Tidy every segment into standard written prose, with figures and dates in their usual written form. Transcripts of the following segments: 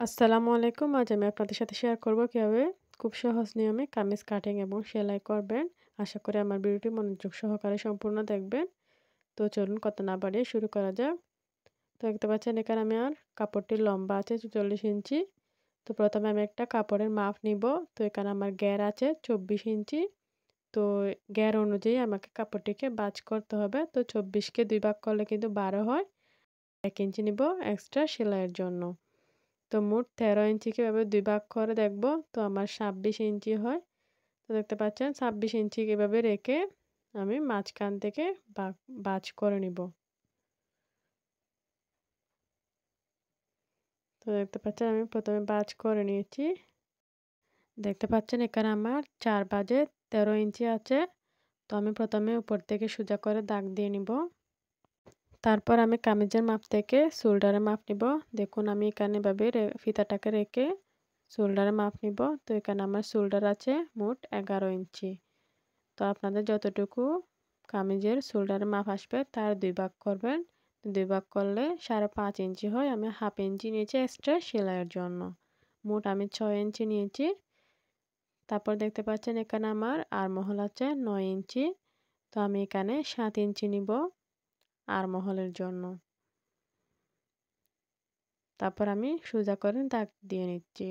আসসালামু আলাইকুম। আজ আমি আপনাদের সাথে শেয়ার করব কিভাবে খুব সহজ নিয়মে কামিজ কাটিং এবং সেলাই করবেন। আশা করি আমার ভিডিওটি মনোযোগ সহকারে সম্পূর্ণ দেখবেন। তো চলুন কথা না বাড়িয়ে শুরু করা যাক। তো দেখতে পাচ্ছেন এখানে আমার কাপড়টির লম্বা আছে ৪৪ ইঞ্চি। তো প্রথমে আমি একটা কাপড়ের মাপ নিব। তো এখানে আমার ঘের আছে ২৪ ইঞ্চি। তো ঘের অনুযায়ী আমাকে কাপড়টিকে ভাঁজ করতে হবে। তো ২৪ কে ২ ভাগ করলে কিন্তু ১২ হয়। ১ ইঞ্চি নিব এক্সট্রা সেলাইয়ের জন্য। তো মোট ১৩ ইঞ্চিকে এভাবে ২ ভাগ করে দেখব। তো আমার ২৬ ইঞ্চি হয়। তো দেখতে পাচ্ছেন ২৬ ইঞ্চি এভাবে রেখে আমি মাঝখান থেকে ভাঁজ করে নিব। তো দেখতে পাচ্ছেন আমি প্রথমে ভাঁজ করে নিয়েছি। দেখতে পাচ্ছেন এখানে আমার ৪ ভাঁজে ১৩ ইঞ্চি আছে। তো আমি প্রথমে উপর থেকে সোজা করে দাগ দিয়ে নিব। তারপর আমি কামিজের মাপ থেকে শোল্ডারের মাপ নিব। দেখুন আমি এখানে এভাবে ফিতাটাকে রেখে শোল্ডারের মাপ নিব। তো এখানে আমার শোল্ডার আছে মোট ১১ ইঞ্চি। তো আপনাদের যতটুকু কামিজের শোল্ডারের মাপ আসবে তার ২ ভাগ করবেন। ২ ভাগ করলে ৫.৫ ইঞ্চি হয়। আমি ১/২ ইঞ্চি নিয়েছি এক্সট্রা সেলাইয়ের জন্য। মোট আমি ৬ ইঞ্চি নিয়েছি। তারপর দেখতে পাচ্ছেন এখানে আমার আরমহল আছে ৯ ইঞ্চি। তো আমি এখানে ৭ ইঞ্চি নিব আরমহলের জন্য। তারপর আমি সোজা করে দাগ দিয়ে নিচ্ছি।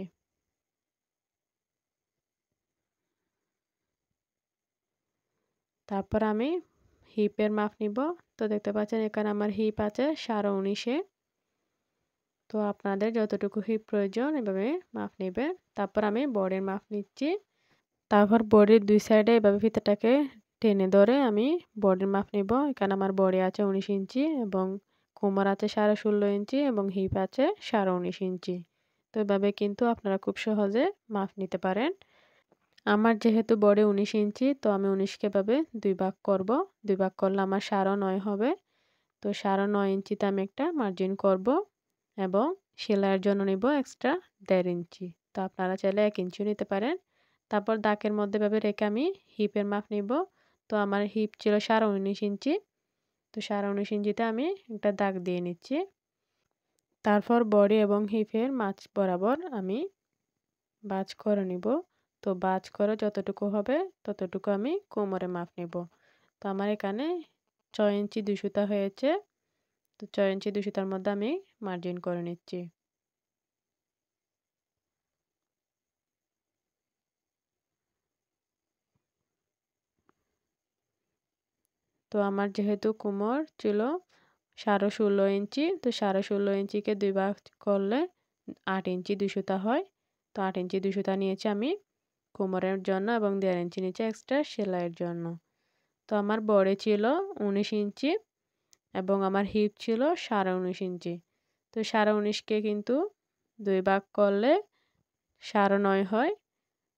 তারপর আমি হিপের মাপ নিব। তো দেখতে পাচ্ছেন এখানে আমার হিপ আছে ১৯.৫ তো আপনাদের যতটুকু হিপ প্রয়োজন এভাবে মাপ নেবেন। তারপর আমি বডির মাপ নিচ্ছি। তারপর বডির ২ সাইডে এভাবে ফিতাটাকে টেনে ধরে আমি বডির মাপ নিব। এখানে আমার বডি আছে ১৯ ইঞ্চি এবং কোমর আছে ১৬.৫ ইঞ্চি এবং হিপ আছে ১৯.৫ ইঞ্চি। তো এভাবে কিন্তু আপনারা খুব সহজে মাপ নিতে পারেন। আমার যেহেতু বডি ১৯ ইঞ্চি তো আমি ১৯ কে এভাবে ২ ভাগ করব। ২ ভাগ করলে আমার ৯.৫ হবে। তো ৯.৫ ইঞ্চিতে আমি একটা মার্জিন করব এবং সেলাইয়ের জন্য নিব এক্সট্রা ১.৫ ইঞ্চি। তো আপনারা চাইলে ১ ইঞ্চিও নিতে পারেন। তারপর দাগের মধ্যে এভাবে রেখে আমি হিপের মাপ নিব। তো আমার হিপ ছিল ১৯.৫ ইঞ্চি। তো ১৯.৫ ইঞ্চিতে আমি একটা দাগ দিয়ে নিচ্ছি। তারপর বডি এবং হিপের মাঝ বরাবর আমি ভাঁজ করে নিব। তো ভাঁজ করে যতটুকু হবে ততটুকু আমি কোমরে মাপ নিব। তো আমার এখানে ৬ ইঞ্চি ২ সুতা হয়েছে। তো ৬ ইঞ্চি ২ সুতার মধ্যে আমি মার্জিন করে নিচ্ছি। তো আমার যেহেতু কোমর ছিল ১৬.৫ ইঞ্চি, তো ১৬.৫ ইঞ্চিকে ২ ভাগ করলে ৮ ইঞ্চি ২ সুতা হয়। তো ৮ ইঞ্চি ২ সুতা নিয়েছি আমি কোমরের জন্য এবং ১.৫ ইঞ্চি নিচে এক্সট্রা সেলাইয়ের জন্য। তো আমার বডি ছিল ১৯ ইঞ্চি এবং আমার হিপ ছিল ১৯.৫ ইঞ্চি। তো ১৯.৫ কে কিন্তু ২ ভাগ করলে ৯.৫ হয়।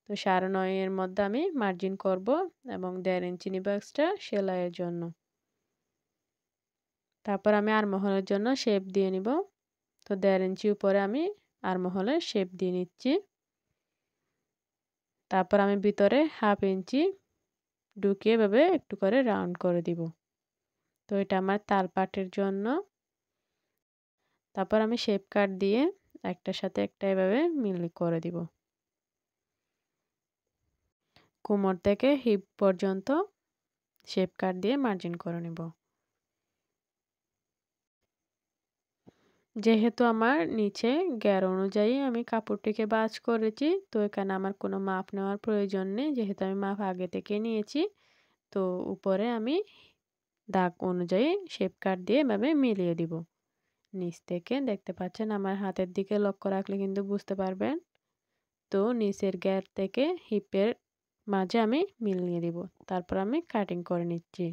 তো ৯.৫ এর মধ্যে আমি মার্জিন করব এবং ১.৫ ইঞ্চি নিব এক্সট্রা সেলাইয়ের জন্য। তারপর আমি আর্মহোলের জন্য শেপ দিয়ে নিব। তো ১.৫ ইঞ্চি উপরে আমি আর্মহোলের শেপ দিয়ে নিচ্ছি। তারপর আমি ভিতরে ১/২ ইঞ্চি ঢুকিয়ে এভাবে একটু করে রাউন্ড করে দিব। তো এটা আমার তালপাটের জন্য। তারপর আমি শেপ কাট দিয়ে একটার সাথে একটা এভাবে মিল করে দিব। কোমর থেকে হিপ পর্যন্ত শেপ কাট দিয়ে মার্জিন করে নিব। যেহেতু আমার নিচে ঘের অনুযায়ী আমি কাপড়টিকে ভাঁজ করেছি, তো এখানে আমার কোনো মাপ নেওয়ার প্রয়োজন নেই। যেহেতু আমি মাপ আগে থেকে নিয়েছি, তো উপরে আমি দাগ অনুযায়ী শেপ কাট দিয়ে এভাবে মিলিয়ে দিব। নিচ থেকে দেখতে পাচ্ছেন আমার হাতের দিকে লক্ষ্য রাখলে কিন্তু বুঝতে পারবেন। তো নিচের ঘের থেকে হিপের মাঝে আমি মিলিয়ে দিব। তারপর আমি কাটিং করে নিচ্ছি।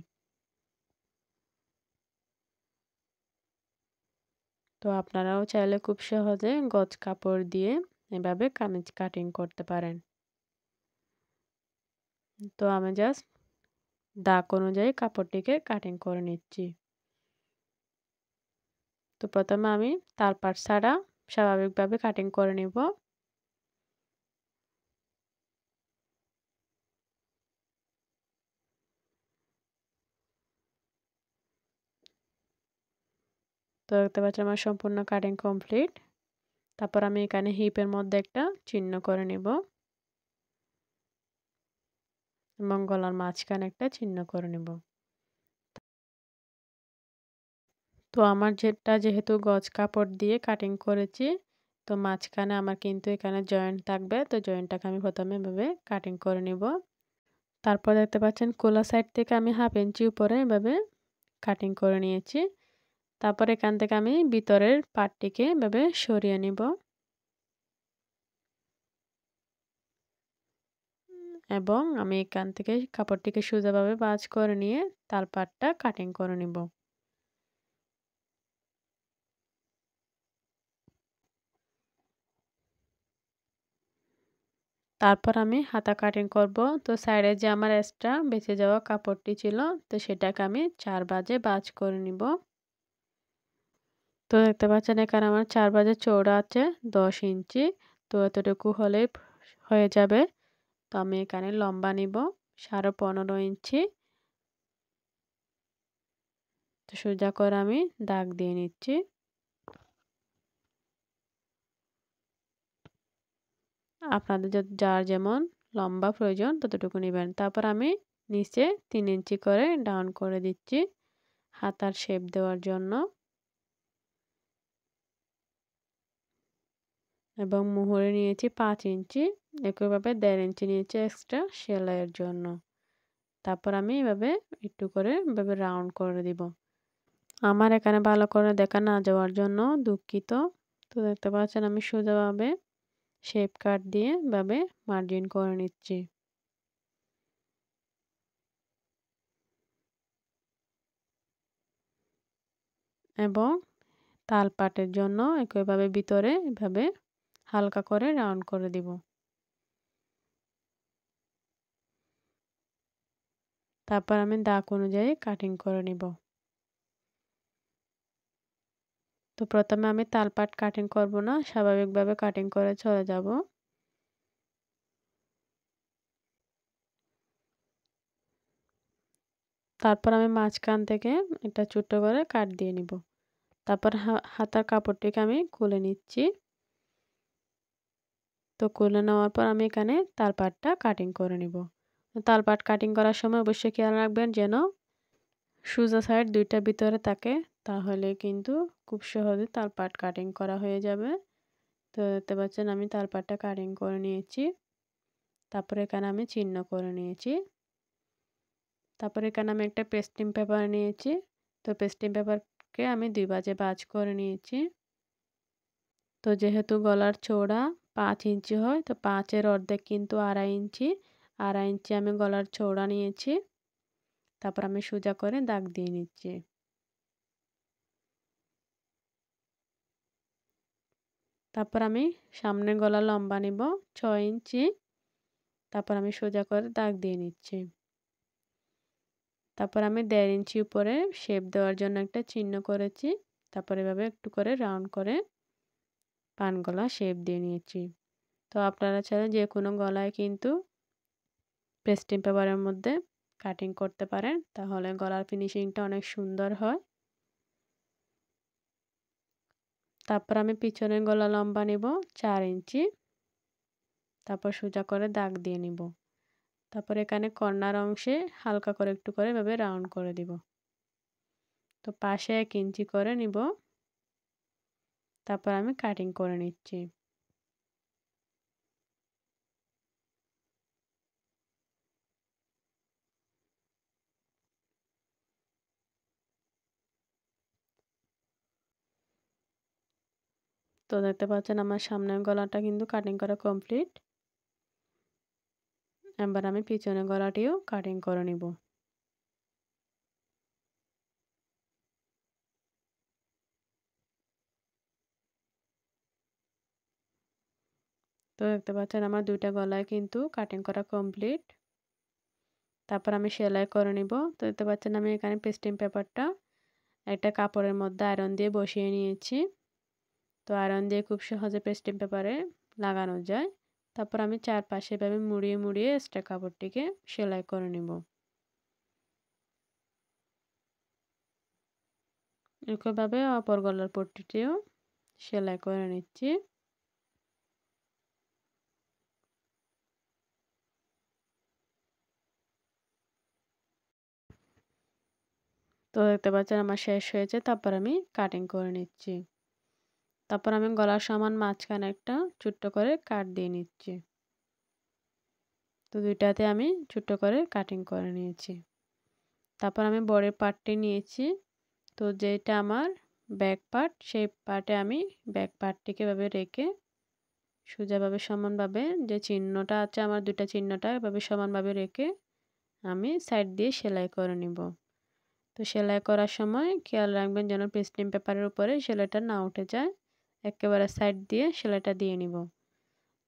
তো আপনারাও চাইলে খুব সহজে গজ কাপড় দিয়ে এভাবে কামিজ কাটিং করতে পারেন। তো আমি জাস্ট দাগ অনুযায়ী কাপড়টিকে কাটিং করে নিচ্ছি। তো প্রথমে আমি তালপাট ছাড়া স্বাভাবিকভাবে কাটিং করে নিব। তো দেখতে পাচ্ছেন আমার সম্পূর্ণ কাটিং কমপ্লিট। তারপর আমি এখানে হিপের মধ্যে একটা চিহ্ন করে নিব এবং গলার মাঝখানে একটা চিহ্ন করে নিব। তো আমার যেহেতু গজ কাপড় দিয়ে কাটিং করেছি, তো মাঝখানে আমার কিন্তু এখানে জয়েন্ট থাকবে। তো জয়েন্টটাকে আমি প্রথমে এভাবে কাটিং করে নিব। তারপর দেখতে পাচ্ছেন কোলা সাইড থেকে আমি 1/2 ইঞ্চি উপরে এভাবে কাটিং করে নিয়েছি। তারপর এখান থেকে আমি ভিতরের পার্টটিকে এভাবে সরিয়ে নিব। এবং আমি এখান থেকে কাপড়টিকে সোজাভাবে ভাঁজ করে নিয়ে তাল পাটটা কাটিং করে নিব। তারপর আমি হাতা কাটিং করব। তো সাইডে যে আমার এক্সট্রা বেঁচে যাওয়া কাপড়টি ছিল, তো সেটাকে আমি 4 ভাঁজে ভাঁজ করে নিব। তো দেখতে পাচ্ছেন এখানে আমার 4 ভাঁজে চওড়া আছে 10 ইঞ্চি। তো এতটুকু হলেই হয়ে যাবে। তো আমি এখানে লম্বা নিব 15.5 ইঞ্চি। তো সোজা করে আমি দাগ দিয়ে নিচ্ছি। আপনাদের যার যেমন লম্বা প্রয়োজন ততটুকু নেবেন। তারপর আমি নিচে 3 ইঞ্চি করে ডাউন করে দিচ্ছি হাতার শেপ দেওয়ার জন্য। এবং মুহুরে নিয়েছি 5 ইঞ্চি। একইভাবে 1.5 ইঞ্চি নিয়েছি এক্সট্রা সেলাইয়ের জন্য। তারপর আমি এভাবে একটু করে এভাবে রাউন্ড করে দিব। আমার এখানে ভালো করে দেখা না যাওয়ার জন্য দুঃখিত। তো দেখতে পাচ্ছেন আমি সোজাভাবে শেপ কাট দিয়ে এভাবে মার্জিন করে নিচ্ছি। এবং তাল পাটের জন্য একইভাবে ভিতরে এভাবে হালকা করে রাউন্ড করে দিব। তারপর আমি দাগ অনুযায়ী কাটিং করে নিব। তো প্রথমে আমি তাল পাট কাটিং করব না, স্বাভাবিকভাবে কাটিং করে চলে যাব। তারপর আমি মাঝখান থেকে একটা ছোট্ট করে কাট দিয়ে নিব। তারপর হাতার কাপড়টিকে আমি খুলে নিচ্ছি। তো খুলে নেওয়ার পর আমি এখানে তাল পাটটা কাটিং করে নিব। তাল পাট কাটিং করার সময় অবশ্যই খেয়াল রাখবেন যেন সোজা সাইড 2টা ভিতরে থাকে, তাহলে কিন্তু খুব সহজে তাল পাট কাটিং করা হয়ে যাবে। তো দেখতে পাচ্ছেন আমি তাল পাটটা কাটিং করে নিয়েছি। তারপরে এখানে আমি চিহ্ন করে নিয়েছি। তারপরে এখানে আমি একটা পেস্টিং পেপার নিয়েছি। তো পেস্টিং পেপারকে আমি 2 ভাঁজে ভাঁজ করে নিয়েছি। তো যেহেতু গলার চওড়া 5 ইঞ্চি হয়, তো 5 এর অর্ধেক কিন্তু 2.5 ইঞ্চি। 2.5 ইঞ্চি আমি গলার চওড়া নিয়েছি। তারপর আমি সোজা করে দাগ দিয়ে নিচ্ছি। তারপর আমি সামনের গলা লম্বা নিব 6 ইঞ্চি। তারপর আমি সোজা করে দাগ দিয়ে নিচ্ছি। তারপর আমি 1.5 ইঞ্চি উপরে শেপ দেওয়ার জন্য একটা চিহ্ন করেছি। তারপর এভাবে একটু করে রাউন্ড করে পান গলা শেপ দিয়ে নিয়েছি। তো আপনারা চাইলে যে কোনো গলায় কিন্তু পেস্টিং পেপারের মধ্যে কাটিং করতে পারেন, তাহলে গলার ফিনিশিংটা অনেক সুন্দর হয়। তারপর আমি পিছনের গলা লম্বা নিব 4 ইঞ্চি। তারপর সোজা করে দাগ দিয়ে নিব। তারপর এখানে কর্নার অংশে হালকা করে একটু করে এভাবে রাউন্ড করে দিব। তো পাশে 1 ইঞ্চি করে নিব। তারপর আমি কাটিং করে নিচ্ছি। তো দেখতে পাচ্ছেন আমার সামনের গলাটা কিন্তু কাটিং করা কমপ্লিট। এবার আমি পিছনের গলাটিও কাটিং করে নিব। তো দেখতে পাচ্ছেন আমার 2টা গলায় কিন্তু কাটিং করা কমপ্লিট। তারপর আমি সেলাই করে নিব। তো দেখতে পাচ্ছেন আমি এখানে পেস্টিং পেপারটা একটা কাপড়ের মধ্যে আয়রন দিয়ে বসিয়ে নিয়েছি। তো আয়রন দিয়ে খুব সহজে পেস্টিং পেপারে লাগানো যায়। তারপর আমি চারপাশে এভাবে মুড়িয়ে মুড়িয়ে এক্সট্রা কাপড়টিকে সেলাই করে নিব। একইভাবে অপর গলার পট্টিটিও সেলাই করে নিচ্ছি। তো দেখতে পাচ্ছেন আমার শেষ হয়েছে। তারপর আমি কাটিং করে নিচ্ছি। তারপর আমি গলার সমান মাঝখানে একটা ছোট্ট করে কাট দিয়ে নিচ্ছি। তো ২ টাতে আমি ছোট্ট করে কাটিং করে নিয়েছি। তারপর আমি বডির পার্টটি নিয়েছি। তো যেটা আমার ব্যাক পার্ট, সেই পার্টে আমি ব্যাক পার্টটিকে এভাবে রেখে সোজাভাবে সমানভাবে যে চিহ্নটা আছে আমার ২ টা চিহ্নটা এভাবে সমানভাবে রেখে আমি সাইড দিয়ে সেলাই করে নিব। তো সেলাই করার সময় খেয়াল রাখবেন যেন পেস্টিং পেপারের উপরে সেলাইটা না উঠে যায়। একেবারে সাইড দিয়ে সেলাইটা দিয়ে নিব।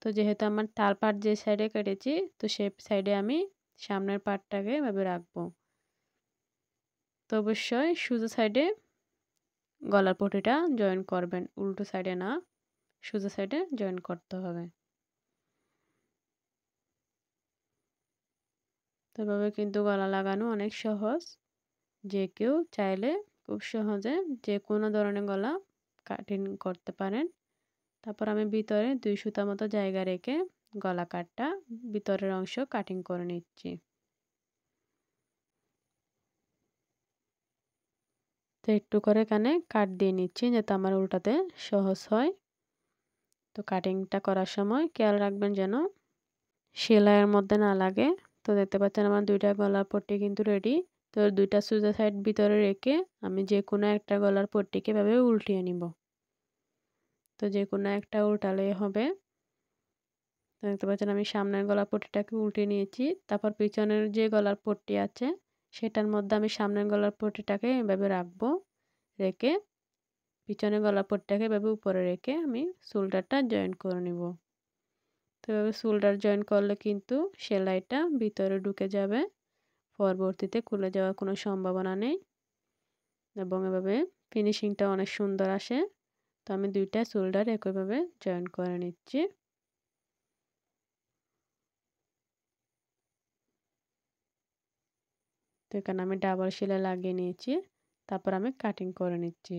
তো যেহেতু আমার তাল পার্ট যে সাইডে কেটেছি, তো সেই সাইডে আমি সামনের পার্টটাকে এভাবে রাখবো। তো অবশ্যই সোজা সাইডে গলার পট্টিটা জয়েন করবেন। উল্টো সাইডে না, সোজা সাইডে জয়েন করতে হবে। তো এভাবে কিন্তু গলা লাগানো অনেক সহজ। যে কেউ চাইলে খুব সহজে যেকোনো ধরনের গলা কাটিং করতে পারেন। তারপর আমি ভিতরে ২ সুতা মতো জায়গা রেখে গলা কাটটা ভিতরের অংশ কাটিং করে নিচ্ছি। তো একটু করে এখানে কাট দিয়ে নিচ্ছি যাতে আমার উল্টাতে সহজ হয়। তো কাটিংটা করার সময় খেয়াল রাখবেন যেন সেলাইয়ের মধ্যে না লাগে। তো দেখতে পাচ্ছেন আমার ২ টা গলার পট্টি কিন্তু রেডি। তো ২ টা সোজা সাইড ভিতরে রেখে আমি যেকোনো একটা গলার পট্টিকে এভাবে উল্টিয়ে নিব। তো যেকোনো একটা উল্টালেই হবে। তো দেখতে পাচ্ছেন আমি সামনের গলার পট্টিটাকে উল্টিয়ে নিয়েছি। তারপর পিছনের যে গলার পট্টি আছে সেটার মধ্যে আমি সামনের গলার পট্টিটাকে এভাবে রাখবো। রেখে পিছনের গলার পট্টিটাকে এভাবে উপরে রেখে আমি শোল্ডারটা জয়েন করে নিব। তো এভাবে শোল্ডার জয়েন করলে কিন্তু সেলাইটা ভিতরে ঢুকে যাবে। পরবর্তীতে খুলে যাওয়ার কোনো সম্ভাবনা নেই এবং এভাবে ফিনিশিংটা অনেক সুন্দর আসে। তো আমি ২ টা শোল্ডার একইভাবে জয়েন করে নিচ্ছি। তো এখানে আমি ডাবল সেলাই লাগিয়ে নিয়েছি। তারপর আমি কাটিং করে নিচ্ছি।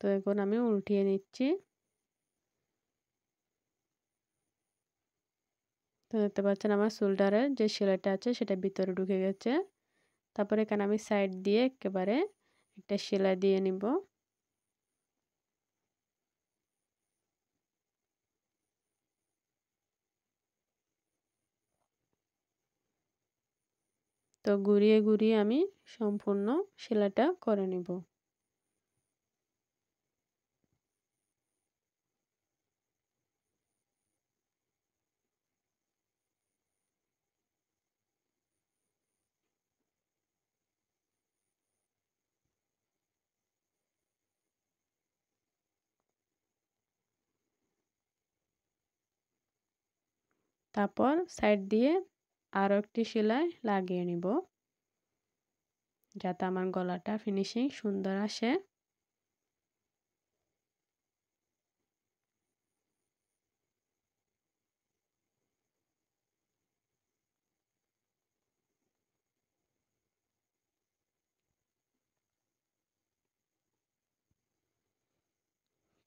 তো এখন আমি উল্টিয়ে নিচ্ছি। তো দেখতে পাচ্ছেন আমার শোল্ডারের যে সেলাইটা আছে সেটা ভিতরে ঢুকে গেছে। তারপর এখানে আমি সাইড দিয়ে একেবারে একটা সেলাই দিয়ে নিব। তো ঘুরিয়ে, ঘুরিয়ে আমি সম্পূর্ণ সেলাইটা করে নিব। তারপর সাইড দিয়ে আরও একটি সেলাই লাগিয়ে নিব। যাতে আমার গলাটা ফিনিশিং সুন্দর আসে।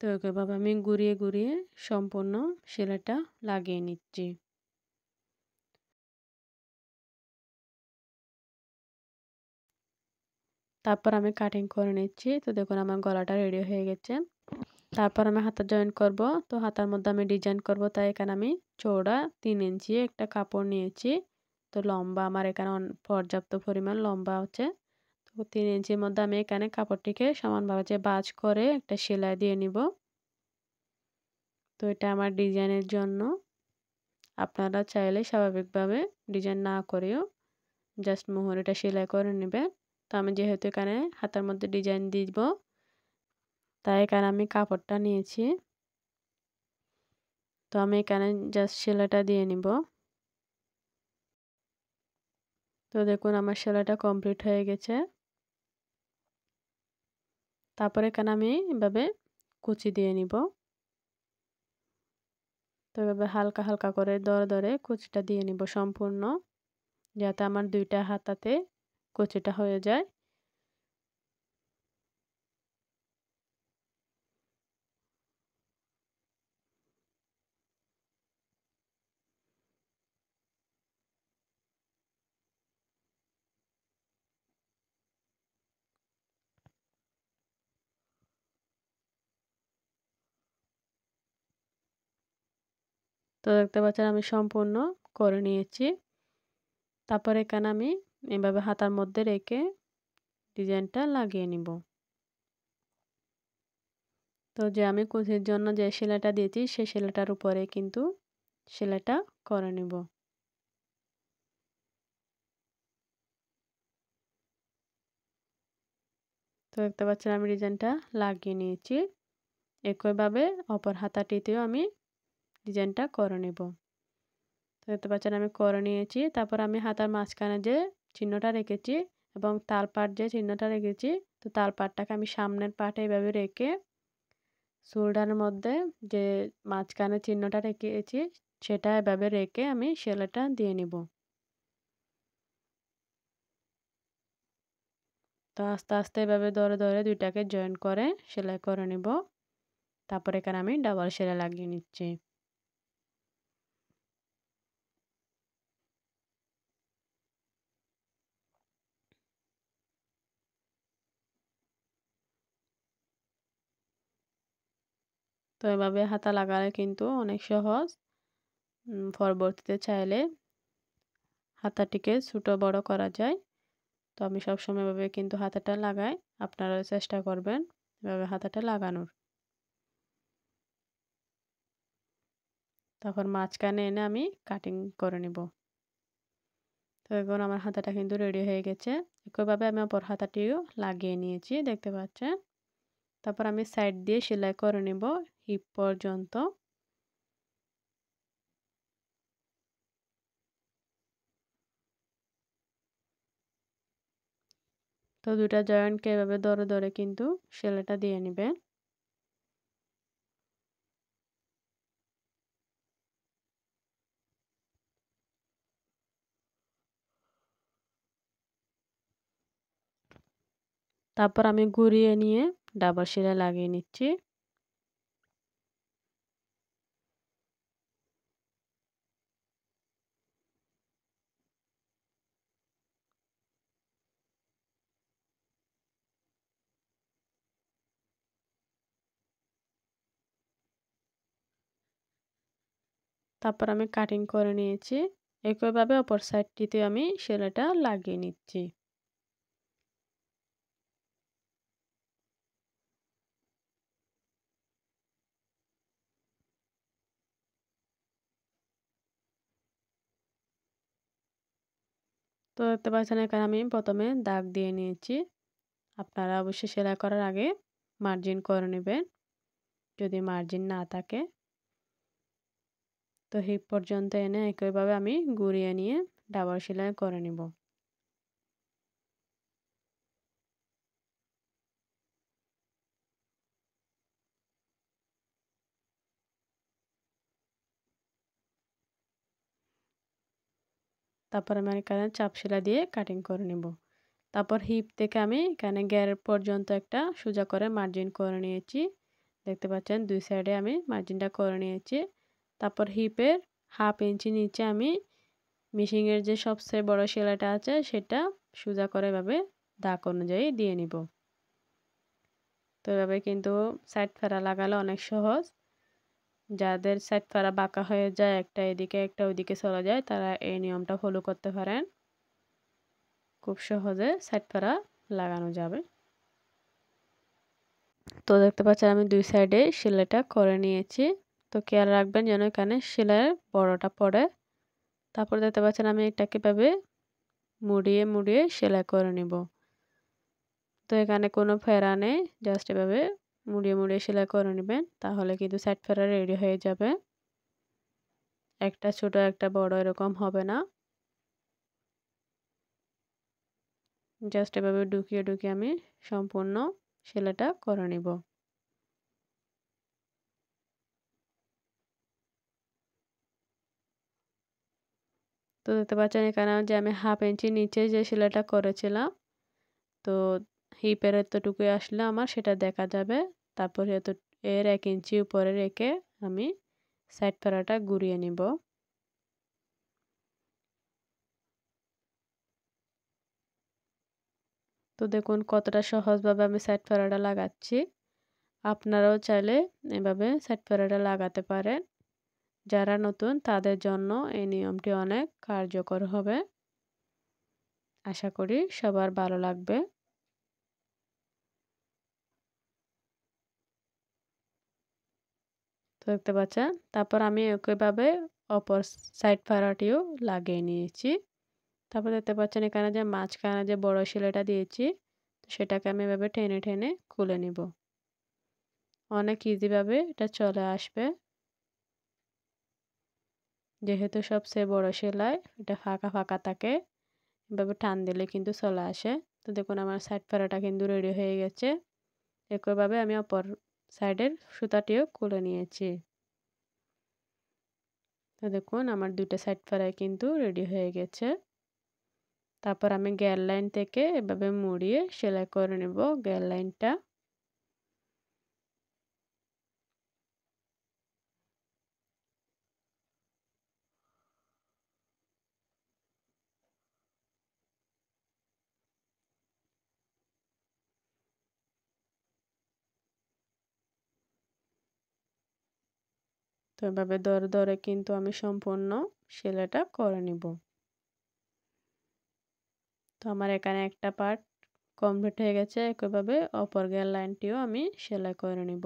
তো এভাবে আমি ঘুরিয়ে, ঘুরিয়ে সম্পূর্ণ সেলাইটা লাগিয়ে নিচ্ছি। তারপর আমি কাটিং করে নিচ্ছি। তো দেখুন আমার গলাটা রেডি হয়ে গেছে। তারপর আমি হাতা জয়েন করব। তো হাতার মধ্যে আমি ডিজাইন করব তাই এখানে আমি চওড়া ৩ ইঞ্চি একটা কাপড় নিয়েছি। তো লম্বা আমার এখানে পর্যাপ্ত পরিমাণ লম্বা আছে। তো ৩ ইঞ্চির মধ্যে আমি এখানে কাপড়টিকে সমানভাবে যে ভাঁজ করে একটা সেলাই দিয়ে নিব। তো এটা আমার ডিজাইনের জন্য। আপনারা চাইলে স্বাভাবিকভাবে ডিজাইন না করেও জাস্ট মুহুরিটা সেলাই করে নেবেন। তো আমি যেহেতু এখানে হাতার মধ্যে ডিজাইন দিব, তাই এখানে আমি কাপড়টা নিয়েছি। তো আমি এখানে জাস্ট সেলাইটা দিয়ে নিব। তো দেখুন আমার সেলাইটা কমপ্লিট হয়ে গেছে। তারপরে এখানে আমি এভাবে কুচি দিয়ে নিব। তো এভাবে হালকা, হালকা করে ধরে, ধরে কুচিটা দিয়ে নিব সম্পূর্ণ। যাতে আমার ২ টা হাতাতে কুচিটা হয়ে যায়। তো দেখতে পাচ্ছেন আমি সম্পূর্ণ করে নিয়েছি। তারপর এখানে আমি এভাবে হাতার মধ্যে রেখে ডিজাইনটা লাগিয়ে নিব। তো যে আমি কুচির জন্য যে সেলাইটা দিয়েছি সেই সেলাইটার উপরে কিন্তু সেলাইটা করে নিব। তো দেখতে পাচ্ছেন আমি ডিজাইনটা লাগিয়ে নিয়েছি। একইভাবে অপর হাতাটিতেও আমি ডিজাইনটা করে নিব। তো দেখতে পাচ্ছেন আমি করে নিয়েছি। তারপর আমি হাতার মাঝখানে যে চিহ্নটা রেখেছি এবং তালপাট যে চিহ্নটা রেখেছি, তো তালপাটটাকে আমি সামনের পাটে এভাবে রেখে শোল্ডারের মধ্যে যে মাঝখানে চিহ্নটা রেখেছি সেটা এভাবে রেখে আমি সেলাইটা দিয়ে নিব। তো আস্তে আস্তে এভাবে ধরে ধরে দুইটাকে জয়েন করে সেলাই করে নিব। তারপর এখানে আমি ডাবল সেলাই লাগিয়ে নিচ্ছি। তো এভাবে হাতা লাগালে কিন্তু অনেক সহজ। পরবর্তীতে চাইলে হাতাটিকে ছোট বড় করা যায়। তো আমি সবসময় এভাবে কিন্তু হাতাটা লাগাই। আপনারাও চেষ্টা করবেন এভাবে হাতাটা লাগানোর। তারপর মাঝখানে এনে আমি কাটিং করে নিব। তো এখন আমার হাতাটা কিন্তু রেডি হয়ে গেছে। একইভাবে আমি অপর হাতাটিও লাগিয়ে নিয়েছি দেখতে পাচ্ছেন। তারপর আমি সাইড দিয়ে সেলাই করে নিব হিপ পর্যন্ত। তো দুইটা জয়েন্টকে এভাবে ধরে ধরে কিন্তু সেলাইটা দিয়ে নিবেন। তারপর আমি ঘুরিয়ে নিয়ে ডাবল সেলাই লাগিয়ে নিচ্ছি। তারপর আমি কাটিং করে নিয়েছি। একইভাবে অপর সাইডটিতে আমি সেলাইটা লাগিয়ে নিচ্ছি। তো দেখতে পাচ্ছেন এখানে আমি প্রথমে দাগ দিয়ে নিয়েছি। আপনারা অবশ্যই সেলাই করার আগে মার্জিন করে নেবেন যদি মার্জিন না থাকে। তো হিপ পর্যন্ত এনে একইভাবে আমি ঘুরিয়ে নিয়ে ডাবল সেলাই করে নিব। তারপর আমি এখানে চাপ সেলাই দিয়ে কাটিং করে নিব। তারপর হিপ থেকে আমি এখানে গ্যার পর্যন্ত একটা সোজা করে মার্জিন করে নিয়েছি। দেখতে পাচ্ছেন দুই সাইডে আমি মার্জিনটা করে নিয়েছি। তারপর হিপের 1/2 ইঞ্চি নিচে আমি মেশিনের যে সবচেয়ে বড় সেলাইটা আছে সেটা সোজা করে এভাবে দাগ অনুযায়ী দিয়ে নিব। তো এভাবে কিন্তু সাইড ফেরা লাগালে অনেক সহজ। যাদের সাইড ফেরা বাঁকা হয়ে যায় একটা এদিকে একটা ওইদিকে চলে যায় তারা এই নিয়মটা ফলো করতে পারেন। খুব সহজে সাইড ফেরা লাগানো যাবে। তো দেখতে পাচ্ছেন আমি দুই সাইডে সেলাইটা করে নিয়েছি। তো খেয়াল রাখবেন যেন এখানে সেলাইয়ের বড়টা পড়ে। তারপর দেখতে পাচ্ছেন আমি এটাকে এভাবে মুড়িয়ে মুড়িয়ে সেলাই করে নিব। তো এখানে কোনো ফেরা নেই, জাস্ট এভাবে মুড়িয়ে মুড়িয়ে সেলাই করে নেবেন তাহলে কিন্তু সাইড ফেরা রেডি হয়ে যাবে। একটা ছোট একটা বড় এরকম হবে না। জাস্ট এভাবে ঢুকিয়ে ঢুকিয়ে আমি সম্পূর্ণ সেলাইটা করে নিব। তো দেখতে পাচ্ছেন এখানে যে আমি 1/2 ইঞ্চি নিচে যে সেলাইটা করেছিলাম, তো হিপের এতটুকুই আসলে আমার সেটা দেখা যাবে। তারপরে এর 1 ইঞ্চি উপরে রেখে আমি সাইড ফেরাটা ঘুরিয়ে নিব। তো দেখুন কতটা সহজভাবে আমি সাইড ফেরাটা লাগাচ্ছি। আপনারাও চাইলে এভাবে সাইড ফেরাটা লাগাতে পারেন। যারা নতুন তাদের জন্য এই নিয়মটি অনেক কার্যকর হবে। আশা করি সবার ভালো লাগবে। তো দেখতে পাচ্ছেন। তারপর আমি একইভাবে অপর সাইড ফাড়াটিও লাগিয়ে নিয়েছি। তারপর দেখতে পাচ্ছেন এখানে যে মাঝখানে যে বড় সেলাইটা দিয়েছি, তো সেটাকে আমি এভাবে টেনে, টেনে খুলে নিব। অনেক ইজি ভাবে এটা চলে আসবে। যেহেতু সবচেয়ে বড় সেলাই, এটা ফাঁকা, ফাঁকা থাকে। এভাবে টান দিলে কিন্তু চলে আসে। তো দেখুন আমার সাইড ফাড়াটা কিন্তু রেডি হয়ে গেছে। একইভাবে আমি অপর সাইডের সুতাটিও খুলে নিয়েছি। তো দেখুন আমার ২ টা সাইড ফাড়াই কিন্তু রেডি হয়ে গেছে। তারপর আমি গ্যাল লাইন থেকে এভাবে মুড়িয়ে সেলাই করে নেব গ্যাল লাইনটা। তো এভাবে ধরে, ধরে কিন্তু আমি সম্পূর্ণ সেলাইটা করে নিব। তো আমার এখানে একটা পার্ট কমপ্লিট হয়ে গেছে। একইভাবে অপর গ্যাল লাইনটিও আমি সেলাই করে নিব।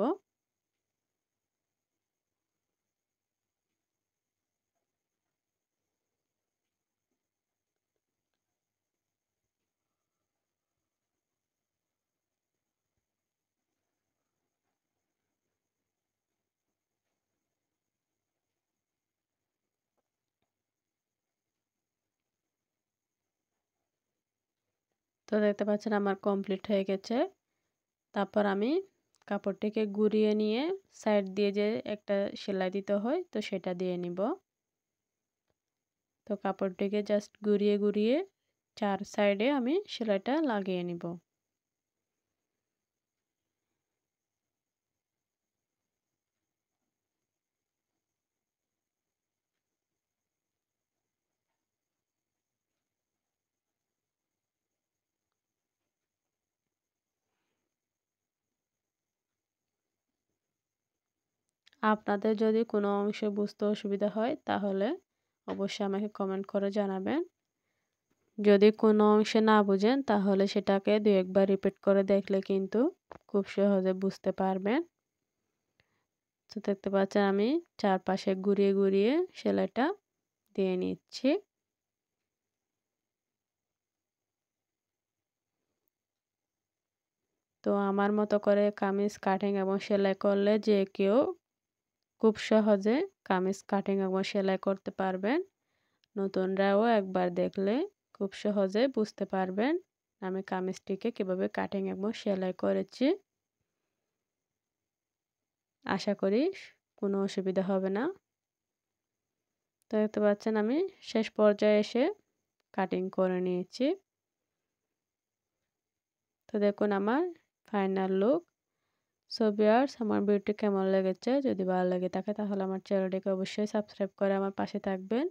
তো দেখতে পাচ্ছেন আমার কমপ্লিট হয়ে গেছে। তারপর আমি কাপড়টিকে ঘুরিয়ে নিয়ে সাইড দিয়ে যে একটা সেলাই দিতে হয়, তো সেটা দিয়ে নিব। তো কাপড়টিকে জাস্ট ঘুরিয়ে, ঘুরিয়ে ৪ সাইডে আমি সেলাইটা লাগিয়ে নিব। আপনাদের যদি কোনো অংশে বুঝতে অসুবিধা হয় তাহলে অবশ্যই আমাকে কমেন্ট করে জানাবেন। যদি কোনো অংশে না বুঝেন তাহলে সেটাকে ২-১ বার রিপিট করে দেখলে কিন্তু খুব সহজে বুঝতে পারবেন। তো দেখতে পাচ্ছেন আমি চারপাশে ঘুরিয়ে, ঘুরিয়ে সেলাইটা দিয়ে নিচ্ছি। তো আমার মতো করে কামিজ কাটিং এবং সেলাই করলে যে কেউ খুব সহজে কামিজ কাটিং এবং সেলাই করতে পারবেন। নতুনরাও একবার দেখলে খুব সহজে বুঝতে পারবেন আমি কামিজটিকে কিভাবে কাটিং এবং সেলাই করেছি। আশা করি কোনো অসুবিধা হবে না। তো দেখতে পাচ্ছেন আমি শেষ পর্যায়ে এসে কাটিং করে নিয়েছি। তো দেখুন আমার ফাইনাল লুক। সো ভিউয়ার্স আমার ভিডিওটি কেমন লেগেছে? যদি ভালো লেগে থাকে তাহলে আমার চ্যানেলটিকে অবশ্যই সাবস্ক্রাইব করে আমার পাশে থাকবেন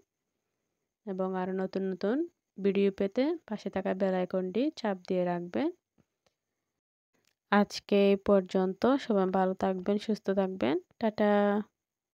এবং আরও নতুন, নতুন ভিডিও পেতে পাশে থাকা বেল আইকনটি চাপ দিয়ে রাখবেন। আজকে এই পর্যন্ত। সবাই ভালো থাকবেন, সুস্থ থাকবেন। টাটা।